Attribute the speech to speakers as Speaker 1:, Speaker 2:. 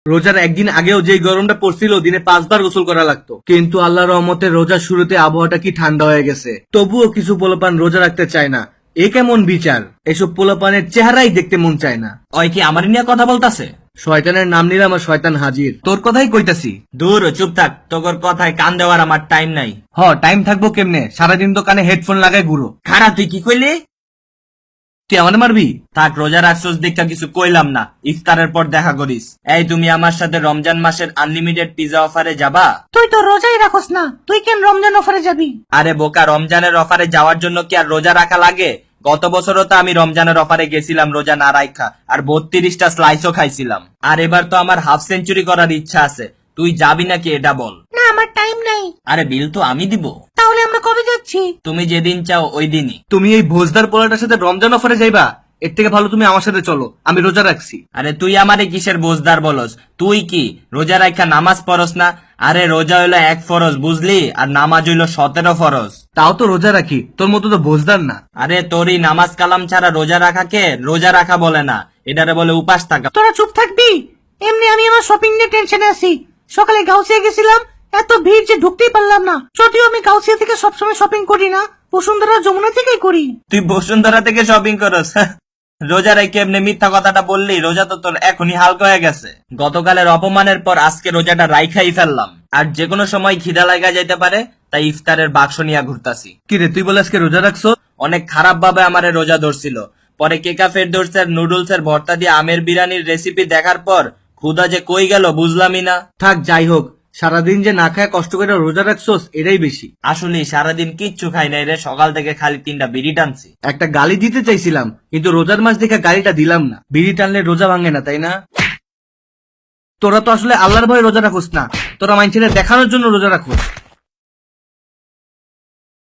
Speaker 1: রোজার একদিন আগেও যে গরমটা পড়ছিল দিনে 5 বার গোসল করা লাগতো, কিন্তু আল্লাহর রহমতে রোজার শুরুতে আবহাওয়াটা কি ঠান্ডা হয়ে গেছে। তবুও কিছু পোলাপান রোজা রাখতে চায় না। এ কেমন বিচার? এসব পোলাপানের চেহারাই দেখতে মন চায় না।
Speaker 2: ওই কি আমার নিয়ে কথা বলতাছে?
Speaker 1: শয়তানের নাম নিলাম আর শয়তান হাজির। তোর কথাই কইতাছি।
Speaker 2: দূর চুপ থাক, তোর কথায় কান দেওয়ার আমার টাইম নাই।
Speaker 1: টাইম থাকবো কেমনে? সারাদিন তো কানে হেডফোন লাগাই ঘুরো।
Speaker 2: খারা তুই কি কইলি?
Speaker 1: তুই আমার মারবি?
Speaker 2: থাক, রোজা রাখছস দেখা কিছু কইলাম না, ইফতারের পর দেখা করিস। এই তুমি আমার সাথে রমজান মাসের আনলিমিটেড পিজা অফারে যাবা?
Speaker 3: তুই তো রোজাই রাখস না, তুই কেন রমজান অফারে যাবি?
Speaker 2: আরে বোকা, রমজানের অফারে যাওয়ার জন্য কি আর রোজা রাখা লাগে? গত বছরও তো আমি রমজানের অফারে গেছিলাম রোজা না রাখা, আর 32টা স্লাইসও খাইছিলাম। আর এবার তো আমার হাফ সেঞ্চুরি করার ইচ্ছা আছে। তুই যাবি নাকি এটা বল।
Speaker 3: না, আমার টাইম নাই।
Speaker 2: আরে বিল তো আমি দিব।
Speaker 3: তাহলে আমরা কবে যাচ্ছি?
Speaker 2: তুমি যেদিন চাও ওই দিনই।
Speaker 1: তুমি এই ভোজদার পোলাটার সাথে রমজান অফারে যাইবা? এর থেকে ভালো তুমি আমার সাথে চলো, আমি রোজা রাখছি।
Speaker 2: আরে তুই আমারে কিসের বোঝদার বলস? তুই কি রোজা রাখা নামাজ পড়স না? আরে রোজা হইলো 1 ফরজ, বুঝলি? আর নামাজ হইলো 17 ফরজ।
Speaker 1: তাও তো রোজা রাখি, তোর মতো তো ভোজদার না।
Speaker 2: আরে তোরই নামাজ কালাম ছাড়া রোজা রাখাকে রোজা রাখা বলে না, এটারে বলে উপাস থাকা।
Speaker 3: তোরা চুপ থাকবি? এমনি আমি আমার শপিং নিয়ে টেনশনে আছি। সকালে গাউসিয়া গেছিলাম, এত ভিড় যে ঢুকতেই পারলাম না। যদিও আমি গাউসিয়া থেকে সবসময় শপিং করি না, বসুন্ধরা যমুনা থেকেই করি।
Speaker 2: তুই বসুন্ধরা থেকে শপিং করস? রোজা রেখে এমনি মিথ্যা কথাটা বললি, রোজা তো তোর এখনই হালকা হয়ে গেছে। গতকালের অপমানের পর আজকে রোজাটা রাইখাই ফেললাম, আর যে কোনো সময় খিদা লাগা যাইতে পারে, তাই ইফতারের বাক্স নিয়ে ঘুরতাছি।
Speaker 1: কি রে, তুই বলে আজকে রোজা রাখছো?
Speaker 2: অনেক খারাপ ভাবে আমারে রোজা ধরছিল, পরে কেকা ফেরদৌস এর নুডলস এর ভর্তা দিয়ে আমের বিরিয়ানির রেসিপি দেখার পর ক্ষুধা যে কই গেল বুঝলামই না।
Speaker 1: থাক, যাই হোক, সারাদিন যে না খায় কষ্ট করে রোজা রাখছোস এটাই বেশি।
Speaker 2: আসলে সারাদিন কিচ্ছু খাই নাই রে, সকাল থেকে খালি 3টা বিড়ি টানছি।
Speaker 1: একটা গালি দিতে চাইছিলাম, কিন্তু রোজার মাস দেখে গালিটা দিলাম না। বিড়ি টানলে রোজা ভাঙে না, তাই না? তোরা তো আসলে আল্লাহর ভয়ে রোজা রাখোস না, তোরা মানুষের দেখানোর জন্য রোজা রাখোস।